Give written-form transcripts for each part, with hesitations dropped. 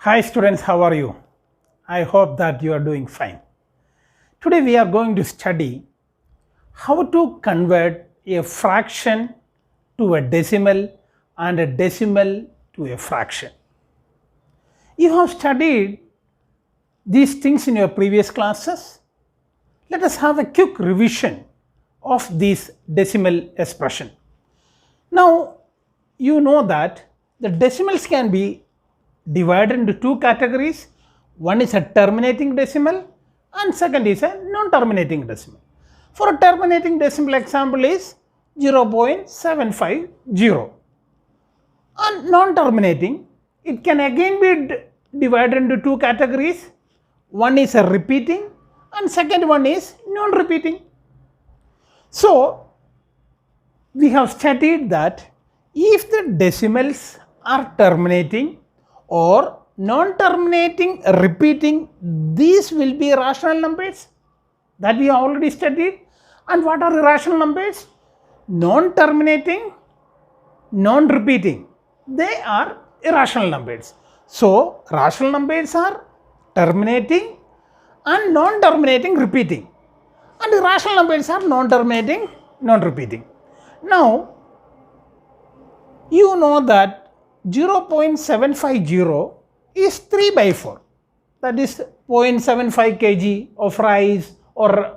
Hi students, how are you? I hope that you are doing fine. Today we are going to study how to convert a fraction to a decimal and a decimal to a fraction. You have studied these things in your previous classes. Let us have a quick revision of this decimal expression. Now you know that the decimals can be divided into two categories. One is a terminating decimal and second is a non-terminating decimal. For a terminating decimal, example is 0.750, and non-terminating, it can again be divided into two categories. One is a repeating and second one is non-repeating. So we have studied that if the decimals are terminating or non-terminating, repeating, these will be rational numbers, that we have already studied. And what are irrational numbers? Non-terminating, non-repeating, they are irrational numbers. So rational numbers are terminating and non-terminating, repeating, and irrational numbers are non-terminating, non-repeating. Now you know that 0.750 is 3 by 4, that is 0.75 kg of rice or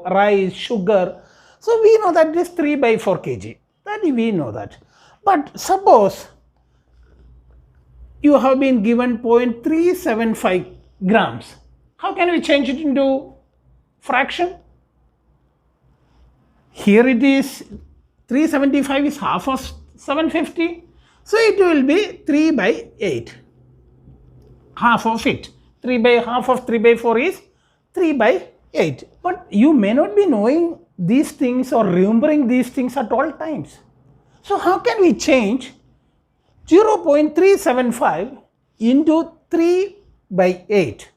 rice, sugar. So we know that it is 3 by 4 kg, that we know that. But suppose you have been given 0.375 grams, how can we change it into fraction? Here it is 375 is half of 750. So it will be 3 by 8, half of it. 3 by half of 3 by 4 is 3 by 8. But you may not be knowing these things or remembering these things at all times. So how can we change 0.375 into 3 by 8?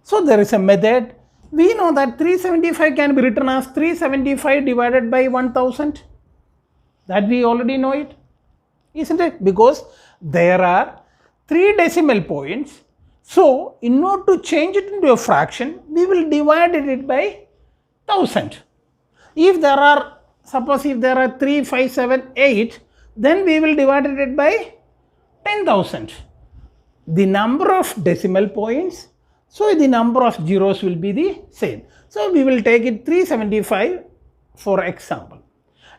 So there is a method. We know that 375 can be written as 375 divided by 1000. That we already know it, isn't it? Because there are 3 decimal points. So in order to change it into a fraction, we will divide it by 1000. If there are, suppose if there are 3, 5, 7, 8, then we will divide it by 10,000. The number of decimal points, so the number of zeros will be the same. So we will take it 375 for example.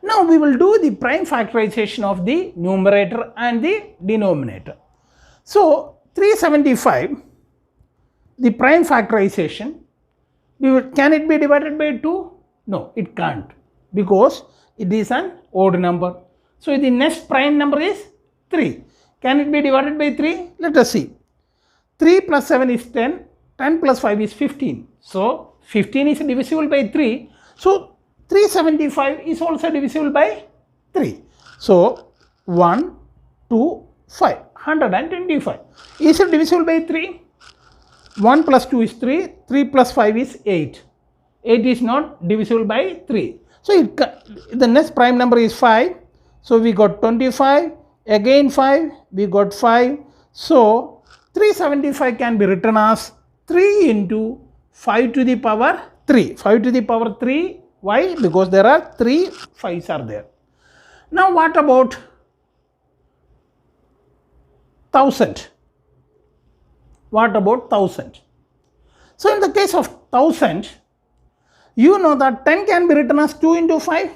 Now we will do the prime factorization of the numerator and the denominator. So 375, the prime factorization, can it be divided by 2? No, it can't, because it is an odd number. So the next prime number is 3. Can it be divided by 3? Let us see. 3 plus 7 is 10, 10 plus 5 is 15. So 15 is divisible by 3. So 375 is also divisible by 3. So 1, 2, 5, 125. Is it divisible by 3? 1 plus 2 is 3, 3 plus 5 is 8. 8 is not divisible by 3. So the next prime number is 5. So we got 25, again 5, we got 5. So 375 can be written as 3 into 5 to the power 3. 5 to the power 3. Why? Because there are 3 5s are there. Now what about 1000? What about 1000? So in the case of 1000, you know that 10 can be written as 2 into 5,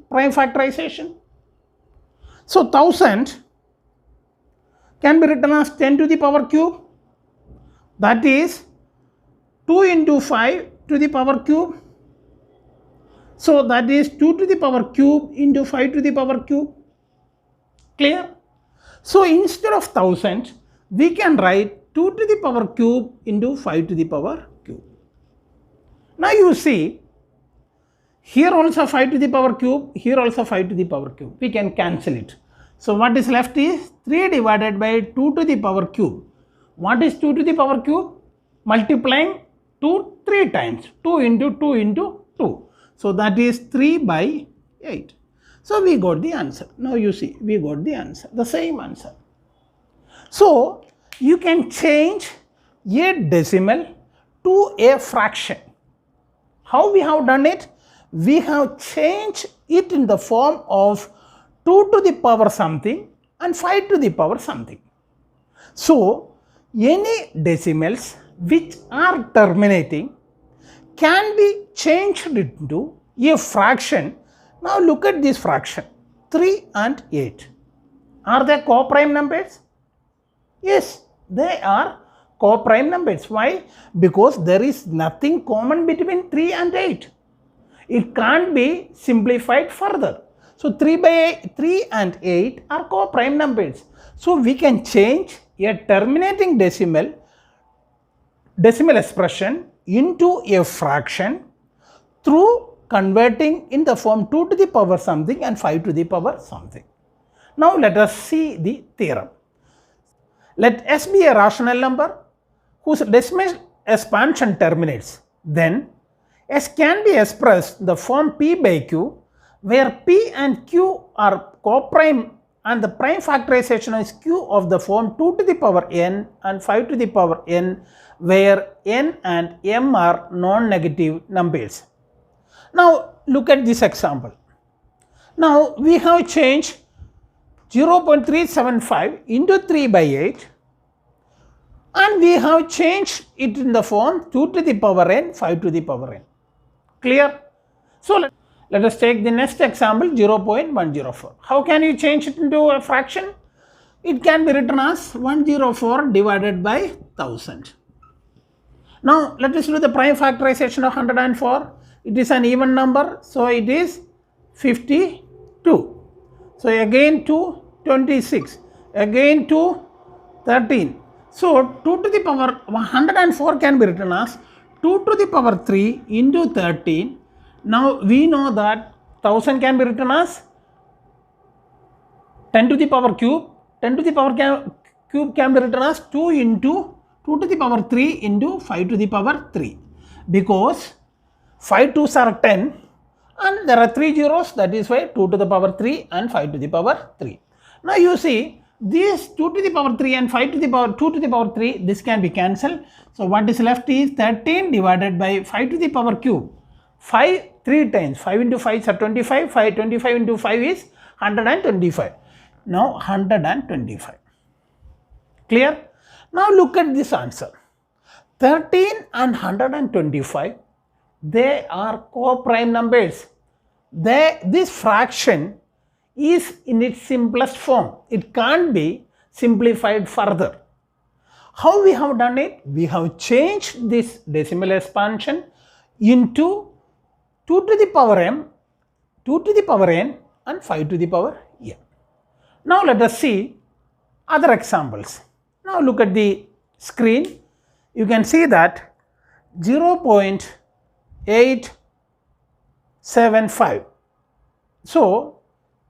prime factorization. So 1000 can be written as 10 to the power cube, that is 2 into 5 to the power cube. So that is 2 to the power cube into 5 to the power cube. Clear? So instead of 1000, we can write 2 to the power cube into 5 to the power cube. Now you see, here also 5 to the power cube, here also 5 to the power cube. We can cancel it. So what is left is 3 divided by 2 to the power cube. What is 2 to the power cube? Multiplying 2 3 times. 2 into 2 into 2. So that is 3 by 8. So we got the answer. Now you see, we got the answer, the same answer. So you can change a decimal to a fraction. How we have done it? We have changed it in the form of 2 to the power something and 5 to the power something. So, any decimals which are terminating can be changed into a fraction. Now look at this fraction, 3 and 8. Are they co-prime numbers? Yes, they are co-prime numbers. Why? Because there is nothing common between 3 and 8. It can't be simplified further. So 3 and 8 are co-prime numbers. So we can change a terminating decimal expression into a fraction through converting in the form 2 to the power something and 5 to the power something. Now let us see the theorem. Let S be a rational number whose decimal expansion terminates. Then S can be expressed in the form P by Q, where P and Q are co-prime and the prime factorization is Q of the form 2 to the power n and 5 to the power n, where n and m are non-negative numbers. Now look at this example. Now we have changed 0.375 into 3 by 8 and we have changed it in the form 2 to the power n, 5 to the power n. Clear? So let us take the next example, 0.104. How can you change it into a fraction? It can be written as 104 divided by 1000. Now let us do the prime factorization of 104. It is an even number, so it is 52. So again 2, 26, again 2, 13. So 2 to the power 104 can be written as 2 to the power 3 into 13. Now we know that 1000 can be written as 10 to the power cube. 10 to the power cube can be written as 2 into 2 to the power 3 into 5 to the power 3. Because 5 2s are 10 and there are 3 zeros, that is why 2 to the power 3 and 5 to the power 3. Now you see these 2 to the power 3 and 5 to the power 2 to the power 3, this can be cancelled. So what is left is 13 divided by 5 to the power cube. 5 3 times, 5 into 5 is 25, 25 into 5 is 125. Now 125. Clear? Now look at this answer. 13 and 125, they are co-prime numbers. This fraction is in its simplest form. It can't be simplified further. How we have done it? We have changed this decimal expansion into 2 to the power m, 2 to the power n and 5 to the power n. Now let us see other examples. Now look at the screen. You can see that 0.875. So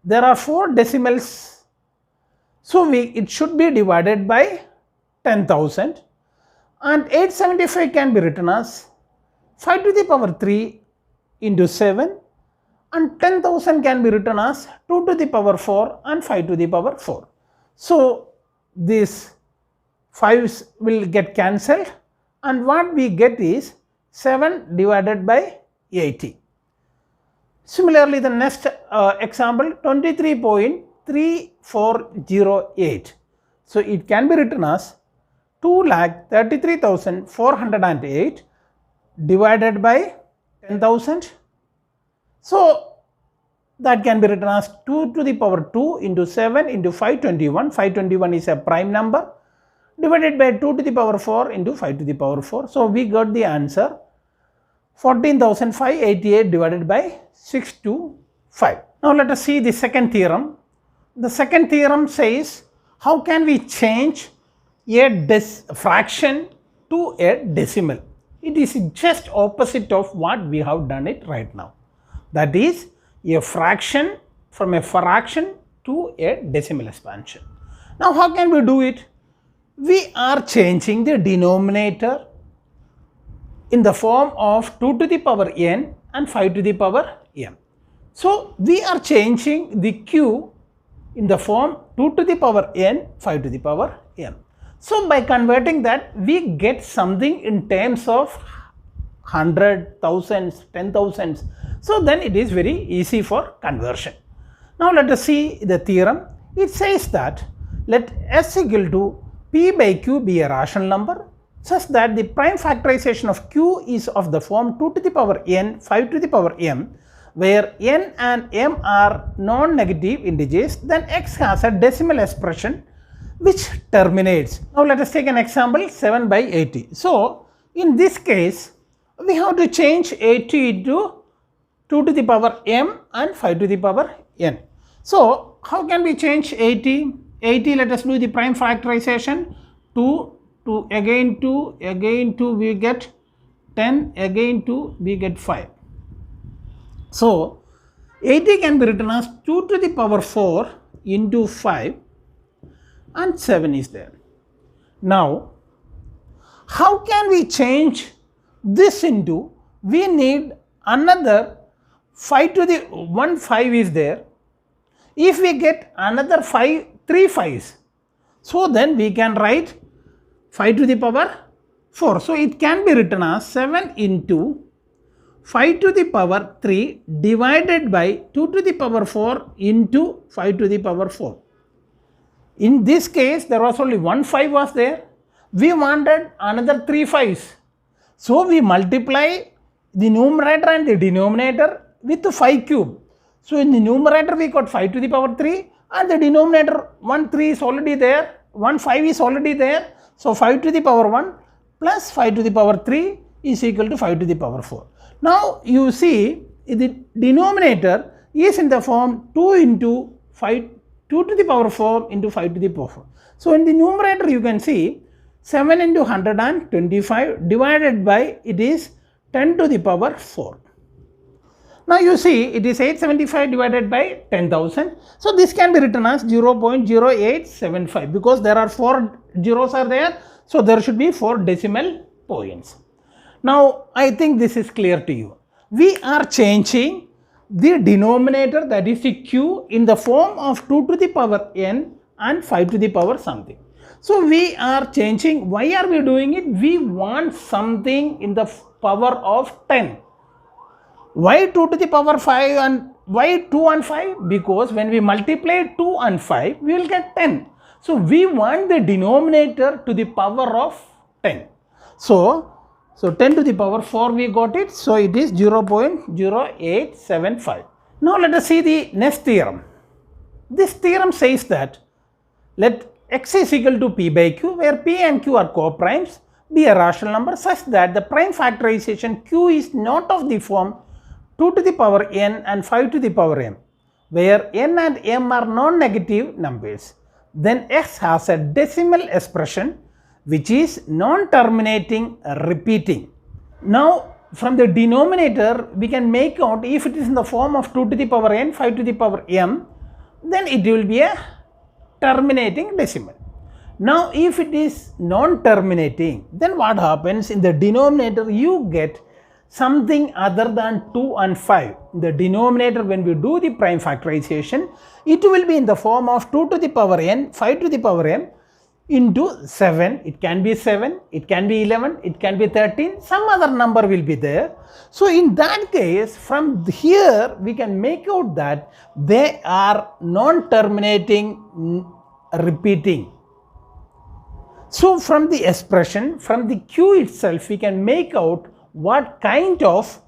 there are 4 decimals. So it should be divided by 10,000 and 875 can be written as 5 to the power 3 into 7 and 10,000 can be written as 2 to the power 4 and 5 to the power 4. So these 5s will get cancelled and what we get is 7 divided by 80. Similarly, the next example 23.3408. So it can be written as 2,33,408 divided by 10,000. So that can be written as 2 to the power 2 into 7 into 521. 521 is a prime number divided by 2 to the power 4 into 5 to the power 4. So we got the answer 14,588 divided by 625. Now let us see the second theorem. The second theorem says how can we change a fraction to a decimal. It is just opposite of what we have done it right now. That is a fraction from a fraction to a decimal expansion. Now how can we do it? We are changing the denominator in the form of 2 to the power n and 5 to the power m. So we are changing the q in the form 2 to the power n, 5 to the power m. So by converting that, we get something in terms of 100, thousands, 10,000s. So then it is very easy for conversion. Now let us see the theorem. It says that let S equal to P by Q be a rational number such that the prime factorization of Q is of the form 2 to the power n, 5 to the power m, where n and m are non-negative integers. Then X has a decimal expression which terminates. Now let us take an example, 7 by 80. So in this case, we have to change 80 into 2 to the power m and 5 to the power n. So how can we change 80? 80, let us do the prime factorization. 2 to again 2, again 2 we get 10, again 2 we get 5. So 80 can be written as 2 to the power 4 into 5 and 7 is there. Now how can we change this into, we need another 5 to the 1 5 is there. If we get another 3 5s, so then we can write 5 to the power 4. So it can be written as 7 into 5 to the power 3 divided by 2 to the power 4 into 5 to the power 4. In this case, there was only 1 5 was there. We wanted another 3 5s. So we multiply the numerator and the denominator with 5 cube. So in the numerator we got 5 to the power 3 and the denominator 1 3 is already there, 1 5 is already there. So 5 to the power 1 plus 5 to the power 3 is equal to 5 to the power 4. Now you see the denominator is in the form 2 into 5, 2 to the power 4 into 5 to the power 4. So in the numerator you can see 7 into 125 divided by it is 10 to the power 4. Now you see it is 875 divided by 10,000. So this can be written as 0.0875 because there are 4 zeros are there. So there should be 4 decimal points. Now I think this is clear to you. We are changing the denominator, that is the Q, in the form of 2 to the power n and 5 to the power something. So we are changing. Why are we doing it? We want something in the power of 10. Why 2 to the power 5 and why 2 and 5? Because when we multiply 2 and 5, we will get 10. So we want the denominator to the power of 10. So 10 to the power 4 we got it. So it is 0.0875. Now let us see the next theorem. This theorem says that let X is equal to P by Q, where P and Q are co-primes, be a rational number such that the prime factorization Q is not of the form 2 to the power n and 5 to the power m, where n and m are non-negative numbers. Then X has a decimal expression which is non-terminating repeating. Now from the denominator we can make out, if it is in the form of 2 to the power n, 5 to the power m, then it will be a terminating decimal. Now if it is non-terminating, then what happens? In the denominator you get something other than 2 and 5. In the denominator, when we do the prime factorization, it will be in the form of 2 to the power n, 5 to the power m into 7. It can be 7, it can be 11, it can be 13, some other number will be there. So in that case, from here we can make out that they are non-terminating repeating. So from the expression, from the Q itself, we can make out what kind of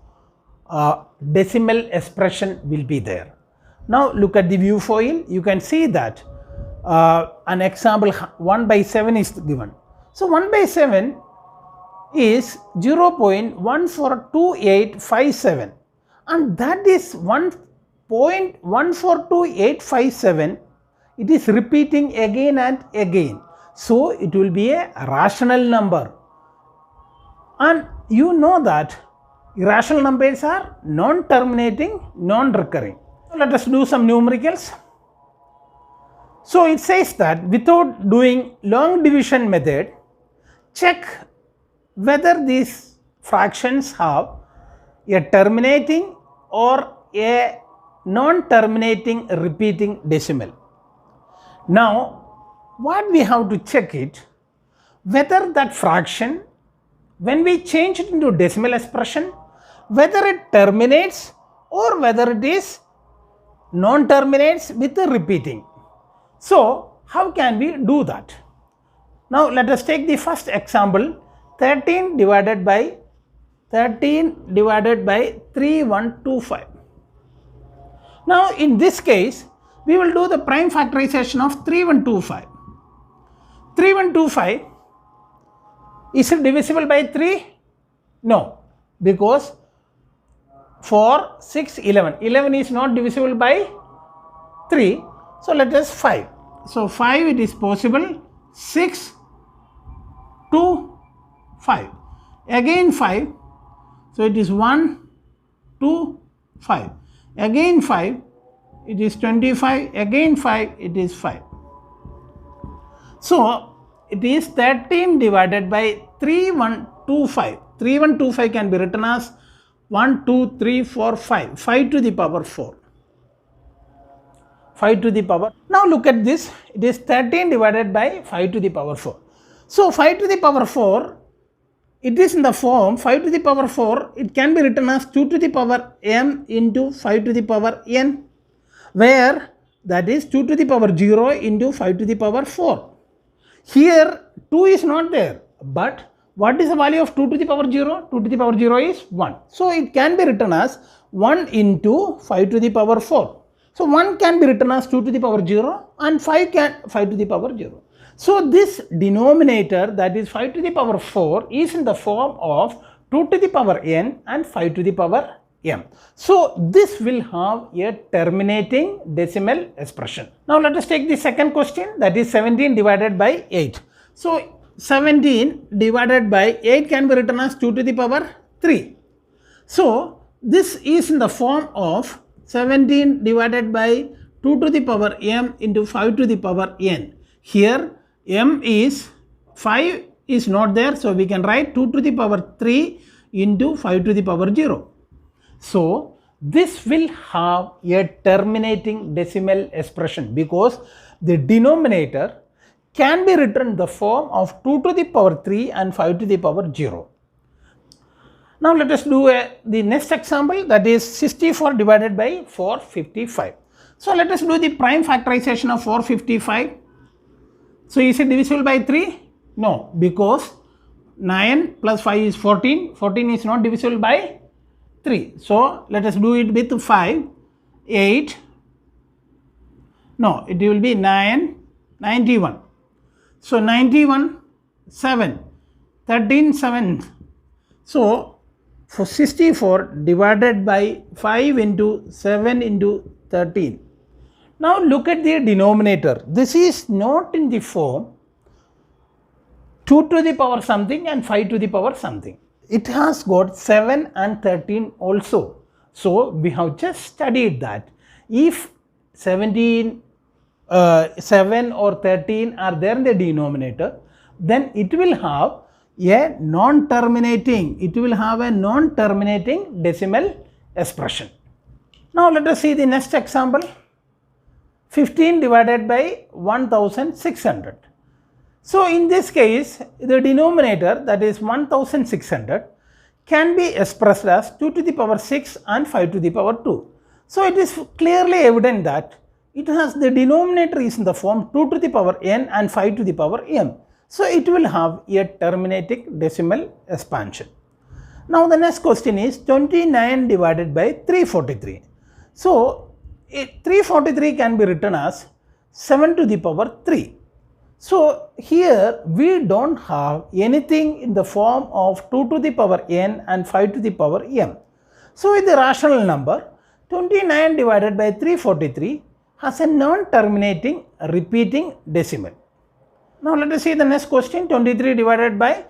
decimal expression will be there. Now look at the view foil. You can see that an example 1 by 7 is given. So 1 by 7 is 0.142857 and that is 1.142857. It is repeating again and again. So it will be a rational number. And you know that irrational numbers are non-terminating, non-recurring. Let us do some numericals. So it says that without doing long division method, check whether these fractions have a terminating or a non-terminating repeating decimal. Now what we have to check it, whether that fraction, when we change it into decimal expression, whether it terminates or whether it is non-terminates with the repeating. So how can we do that? Now let us take the first example, 13 divided by 3125. Now in this case, we will do the prime factorization of 3125. 3125, is it divisible by 3? No, because 4, 6, 11. 11 is not divisible by 3. So let us 5. So 5 it is possible. 6, 2, 5. Again 5. So it is 1, 2, 5. Again 5. It is 25. Again 5. It is 5. So it is 13 divided by 3125. 3125 can be written as 1, 2, 3, 4, 5. 5 to the power 4. 5 to the power. Now look at this. It is 13 divided by 5 to the power 4. So 5 to the power 4, it is in the form 5 to the power 4. It can be written as 2 to the power m into 5 to the power n, where that is 2 to the power 0 into 5 to the power 4. Here 2 is not there, but what is the value of 2 to the power 0? 2 to the power 0 is 1. So it can be written as 1 into 5 to the power 4. So 1 can be written as 2 to the power 0 and 5 to the power 0. So this denominator, that is 5 to the power 4, is in the form of 2 to the power n and 5 to the power m. So this will have a terminating decimal expression. Now let us take the second question, that is 17 divided by 8. So 17 divided by 8 can be written as 2 to the power 3. So this is in the form of 17 divided by 2 to the power m into 5 to the power n. Here m is 5 is not there, so we can write 2 to the power 3 into 5 to the power 0. So this will have a terminating decimal expression because the denominator can be written in the form of 2 to the power 3 and 5 to the power 0. Now let us do the next example, that is 64 divided by 455. So let us do the prime factorization of 455. So is it divisible by 3? No, because 9 plus 5 is 14. 14 is not divisible by 3. So let us do it with 5, 8. No, it will be 9, 91. So 91, 7, 13, 7. So for 64 divided by 5 into 7 into 13. Now look at the denominator. This is not in the form 2 to the power something and 5 to the power something. It has got 7 and 13 also. So we have just studied that if 7 or 13 are there in the denominator, then it will have a non-terminating decimal expression. Now let us see the next example. 15 divided by 1600. So in this case, the denominator, that is 1600, can be expressed as 2 to the power 6 and 5 to the power 2. So it is clearly evident that it has the denominator is in the form 2 to the power n and 5 to the power m. So it will have a terminating decimal expansion. Now the next question is 29 divided by 343. So 343 can be written as 7 to the power 3. So here we don't have anything in the form of 2 to the power n and 5 to the power m. So with the rational number, 29 divided by 343 has a non-terminating repeating decimal. Now let us see the next question, 23 divided by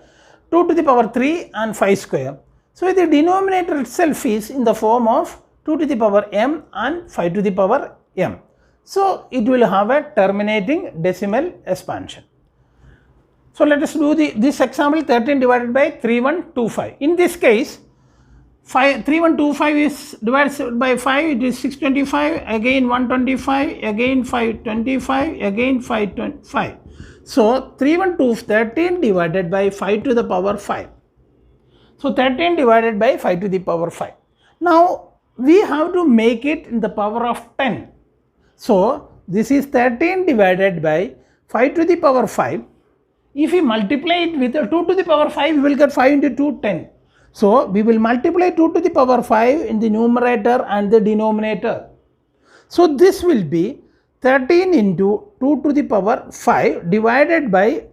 2 to the power 3 and 5 square. So the denominator itself is in the form of 2 to the power m and 5 to the power m. So it will have a terminating decimal expansion. So let us do this example, 13 divided by 3125. In this case, 3125 is divided by 5, it is 625, again 125, again 525, again 525. So 13 divided by 5 to the power 5. So 13 divided by 5 to the power 5. Now we have to make it in the power of 10. So this is 13 divided by 5 to the power 5. If we multiply it with 2 to the power 5, we will get 5 into 2, 10. So we will multiply 2 to the power 5 in the numerator and the denominator. So this will be 13 into 2 to the power 5 divided by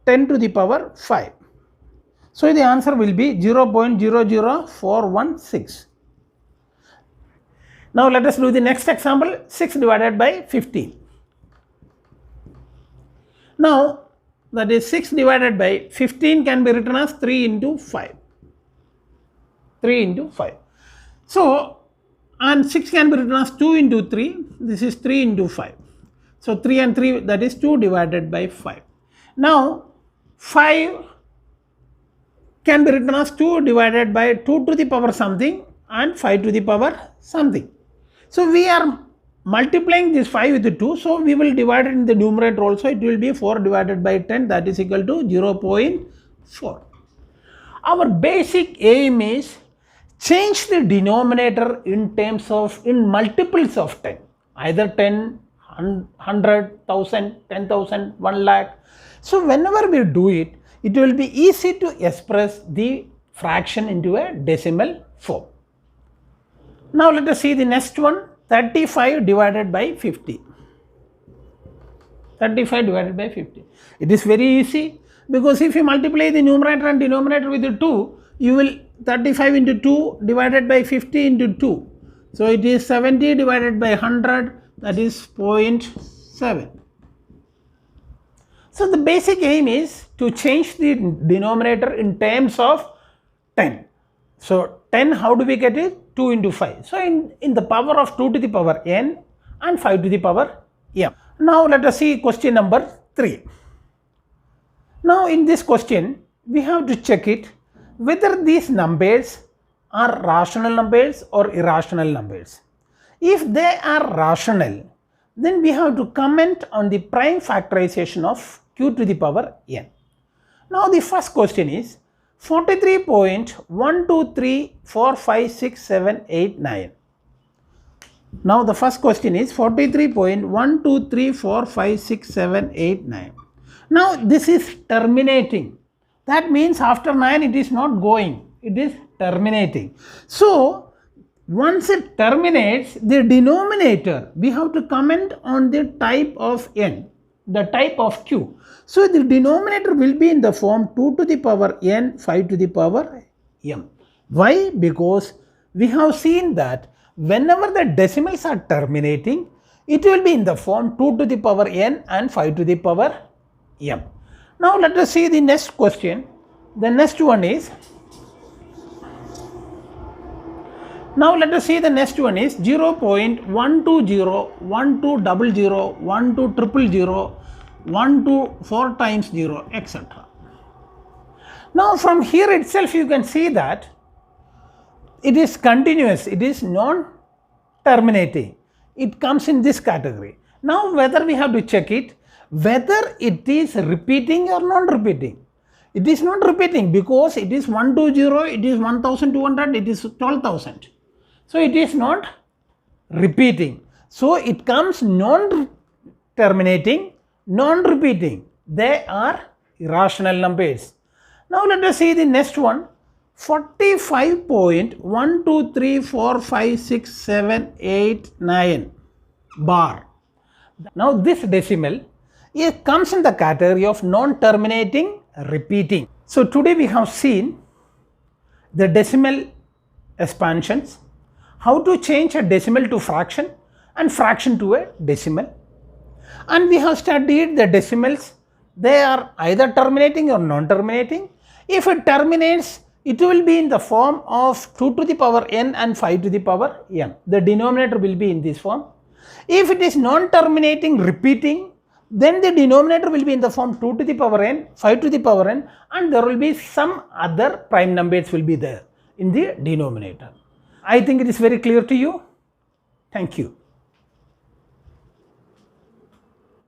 10 to the power 5. So the answer will be 0.00416. Now let us do the next example, 6 divided by 15. Now that is 6 divided by 15 can be written as 3 into 5. 3 into 5. So, and 6 can be written as 2 into 3. This is 3 into 5. So, 3 and 3, that is 2 divided by 5. Now, 5 can be written as 2 divided by 2 to the power something and 5 to the power something. So, we are multiplying this 5 with 2. So, we will divide it in the numerator also. It will be 4 divided by 10, that is equal to 0.4. Our basic aim is change the denominator in multiples of 10, either 10, 100, 1000, 10,000, 1 lakh. So whenever we do it, it will be easy to express the fraction into a decimal form. Now let us see the next one, 35 divided by 50. 35 divided by 50. It is very easy, because if you multiply the numerator and denominator with 2, you will 35 into 2 divided by 50 into 2. So it is 70 divided by 100, that is 0.7. So the basic aim is to change the denominator in terms of 10. So 10, how do we get it? 2 into 5. So in the power of 2 to the power n and 5 to the power m. Now let us see question number 3. Now in this question, we have to check it whether these numbers are rational numbers or irrational numbers. If they are rational, then we have to comment on the prime factorization of q to the power n. Now the first question is 43.123456789. Now the first question is 43.123456789. Now this is terminating. That means after 9 it is not going, it is terminating. So once it terminates, the denominator, we have to comment on the type of n, the type of q. So the denominator will be in the form 2 to the power n, 5 to the power m. Why? Because we have seen that whenever the decimals are terminating, it will be in the form 2 to the power n and 5 to the power m. Now let us see the next question. The next one is, now let us see the next one is 0.120, 1200, 12000, 12 4 times 0, etc. Now from here itself you can see that it is continuous, it is non-terminating. It comes in this category. Now whether we have to check it, whether it is repeating or non-repeating. It is not repeating because it is 120, it is 1200, it is 12,000. So it is not repeating. So it comes non-terminating, non-repeating. They are irrational numbers. Now let us see the next one, 45.123456789 bar. Now this decimal, it comes in the category of non-terminating, repeating. So today we have seen the decimal expansions, how to change a decimal to fraction and fraction to a decimal. And we have studied the decimals, they are either terminating or non-terminating. If it terminates, it will be in the form of 2 to the power n and 5 to the power m. The denominator will be in this form. If it is non-terminating, repeating, then the denominator will be in the form 2 to the power n, 5 to the power n, and there will be some other prime numbers will be there. in the denominator. I think it is very clear to you. Thank you.